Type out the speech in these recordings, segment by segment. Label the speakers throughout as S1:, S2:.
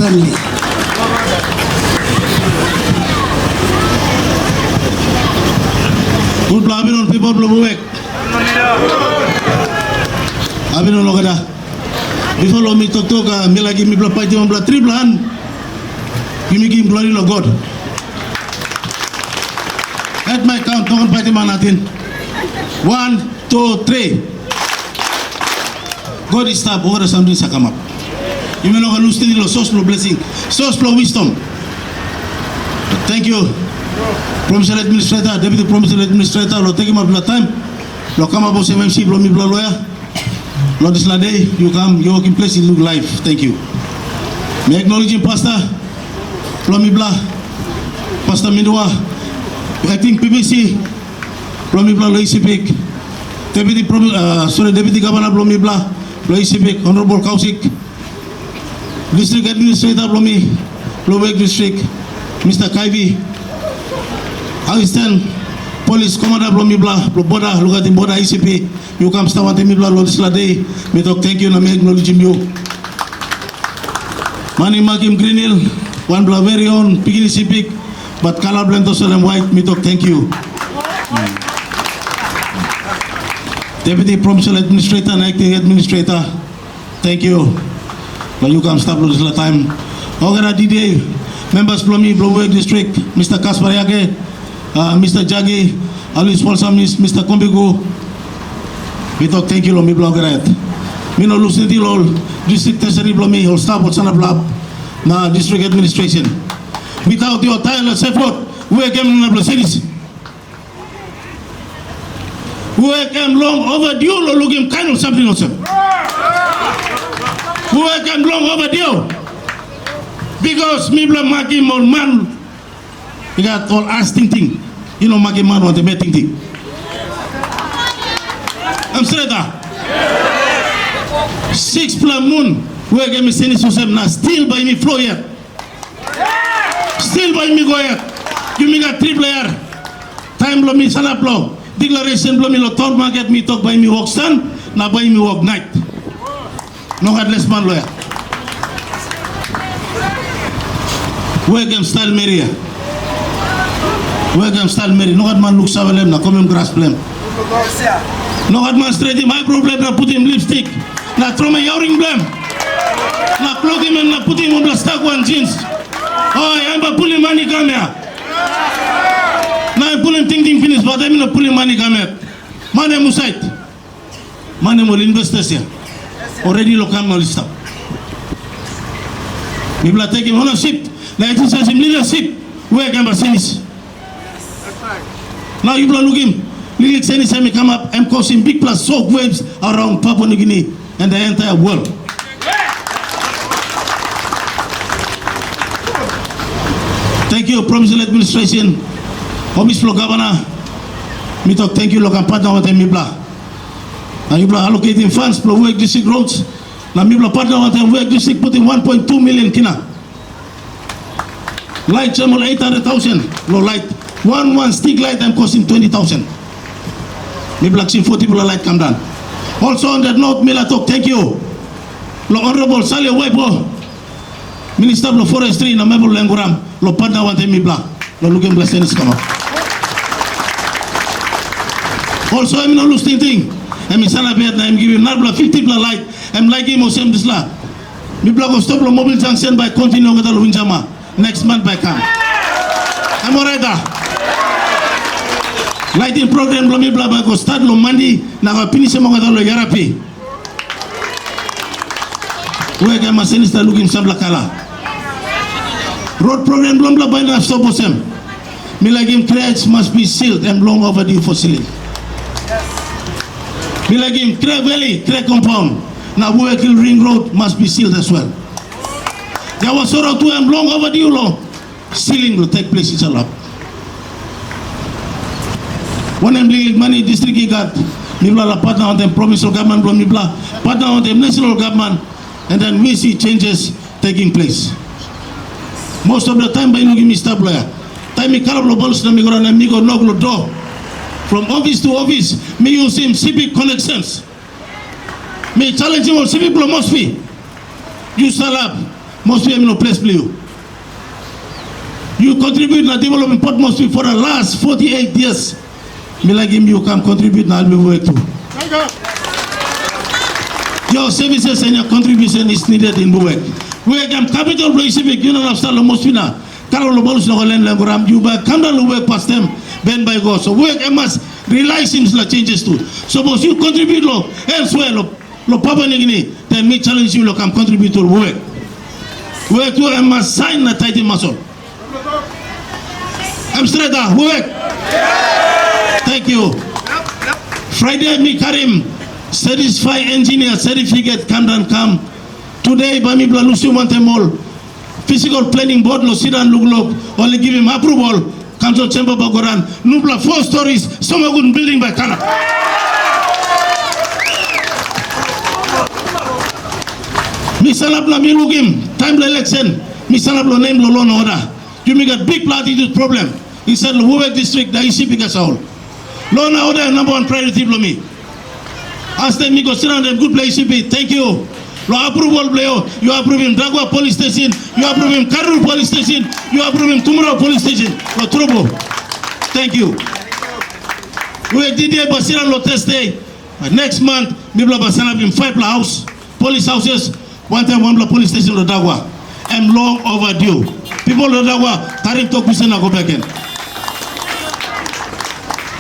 S1: STANLEY.
S2: Good afternoon, people of Wewak. Afternoon, Logada. Before me talk, me lagi me bla party, me bla triple hand. You me give glory to God. At my count, don't party man nothing. 1, 2, 3. God is stop over something sakam up. You may not lose the source for blessing, source for wisdom. Thank you. Provincial Administrator, Deputy Provincial Administrator, lo take him up the time. Lo come up with MMC, lo me bla lawyer. Lo this day, you come, you work in place, you look live. Thank you. Me acknowledging Pastor, lo me bla, Pastor Mindua, acting PBC, lo me bla lo ICPIC, Deputy Governor, lo me bla, lo ICPIC, Honorable Kausik, District Administrator, lo me, Wewak District, Mr. Kaivi, Assistant Police Commander Blomi Bla, Border, look at the border ICP, you come start with me Bla, Lodisla Day, me talk thank you, and I acknowledge you. Mani Makim Green Hill, one Bla very own, Pigini Sipik, but color blend also and white, me talk thank you. Deputy Provincial Administrator and Acting Administrator, thank you. But you come stop Lodisla time. Ogara DD, members Blomi, Wewak District, Mr. Kaspar Yage, Mr. Jagi, Alice Polsamis, Mr. Kombigo, we talk thank you, Lomi Bloggerat. Me no lose the all district treasury Blomi, or staff or Sana Blab, na district administration. Without your tireless effort, we came in the cities. We came long overdue, or looking kind of something also. We came long overdue. Because me blame Makim or man, you got all ass thing. You know, Makim man want a betting thing. I'm straight up. 6 plus moon, we get me sending yourself now. Still by me flow yet. Still by me go yet. You me got 3 player. Time blow me sana blow. Declaration blow me lo town market me talk by me walk stand. Now by me walk night. No headless man lawyer. Welcome style Maria. Welcome style Mary. No man looks savalem na come him grass blem. No man straight him my problem na put him lipstick. Na throw me yawring blem. Na plug him and na put him on the stock one jeans. Oh, I'm pulling money come here. Now I'm pulling thing finish, but I'm not pulling money come here. Money musait. Money will investors here. Already look am no stop. People are taking ownership. Now exercise him leadership. Where can Basenis? Now you look him. Little Senis may come up and causing big plus shock waves around Papua New Guinea and the entire world. Thank you, Provincial Administration, Office for Governor. Me talk thank you, look and partner with me blah. Now you blah allocating funds for Wewak District roads. Now me blah partner with Wewak District putting 1.2 million kina. Light channel 800,000. No light. One stick light I'm costing 20,000. Me black 40 people light come down. Also on that note, me la talk thank you. Lo Honorable Saleh Waipo, Minister of Forestry na Mebel Lenguram, lo partner wante me black. Lo looking blessings come up. Also I'm not losing thing. I'm in Sanabet, I'm giving Narbla 50 people light. I'm like him or same this la. Me black will stop lo mobile junction by continuing with the Winjama. Next month by come. I'm alright there. Lighting program lo mi bla ba go start lo mandi na ga finish mo ga lo yarapi. We ga masinista looking sabla kala. Road program lo bla ba na stop osem. Me like him cracks must be sealed and long overdue for sealing. Me like him crack valley, crack compound. Now Wewak ring road must be sealed as well. There was sort of 2 and long overdue long. Sealing will take place in Salap. When I'm legal money district got Nibla partner on them provincial government, Nibla partner on them national government, and then we see changes taking place. Most of the time by no give me stop lawyer. Time me call up bolus na me go na me go knock the door. From office to office, me use him civic connections. Me challenge him on civic philosophy. You Salap, Must be no place play you. You contribute na development Port Moresby for the last 48 years. Me like him, you can contribute na Albi work too. Your services and your contribution is needed in Wewak. Wewak am capital place civic, you know, Stalo Mospina. Carol Bolus no Len Langoram, you back, come down Wewak past them, Ben by God. So Wewak must realize him la changes too. Suppose you contribute lo elsewhere lo Papa Nigini, then me challenge you lo come contribute to Wewak. Wewak too must sign the title muscle. I'm straight up, Wewak. Thank you. Friday me Karim. Satisfy engineer certificate come. Today by me Lucy Montemol. Physical planning board lo sit and look. Only give him approval. Council chamber Bagoran. Nubla 4 stories. Some good building by Kana. Misalabla me look him. Time election. Misalabla name lo law order. You make a big platitude problem. He said Wewak district the issue because all. Law and order number 1 priority for me. Ask them, go sit down them good place to be. Thank you. Lo approval playo. You approve him Dragwa police station. You approve him Karur police station. You approve him Tumura police station. Lo trouble. Thank you. We did it, but sit down lo test day. Next month, we will have him 5 house, police houses. 1 time 1 police station lo Dragwa. I'm long overdue. People lo Dragwa, Tarim talk we go back in.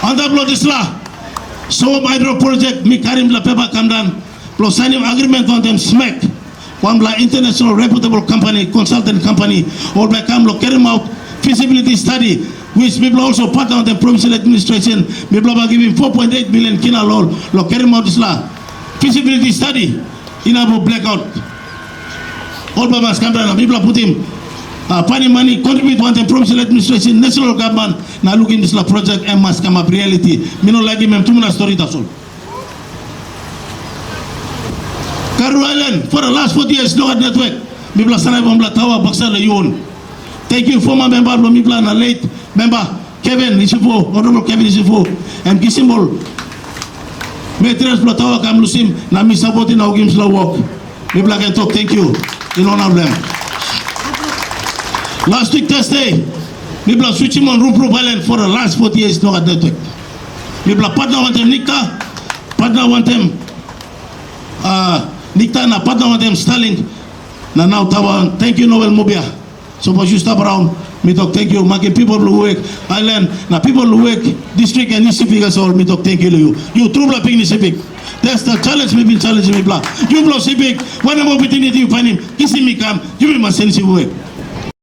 S2: On the blood is law. So hydro project, me Karim la paper come down, plus signing agreement on them smack. One la international reputable company, consultant company, or by come lo carry out feasibility study, which people also partner on the provincial administration. People are giving 4.8 million kina lo carry out this law. Feasibility study in our blackout. All by us come down, people put him. Funny money, contribute one time provincial administration, national government. Now look in this project and must come up reality. Me no like him, I'm 2 minutes story that's all. Karu Island, for the last 40 years, no network. Mibla Sanai Bombla Tower, Boxer the Yon. Thank you, former member of Mibla and late member Kevin Isifo, Honorable Kevin Isifo, and Kisimbol. Matres Platawa Kam Lusim, Nami supporting our games law work. Mibla can talk, thank you. In honor of them. Last week Thursday, people are switching on Rupro Island for the last 40 years, no network. People are partner with them Nikta, partner with them Nikta, and partner with them Starlink. Now Tower, thank you Noel Mobia. Suppose you stop around, me talk thank you. Making people who work Island, now people who work district and Pacific as all, me talk thank you to you. You true bla ping Pacific. That's the challenge me been challenging me bla. You blow Pacific, one more opportunity you find him, kissing me come, you be my sense work.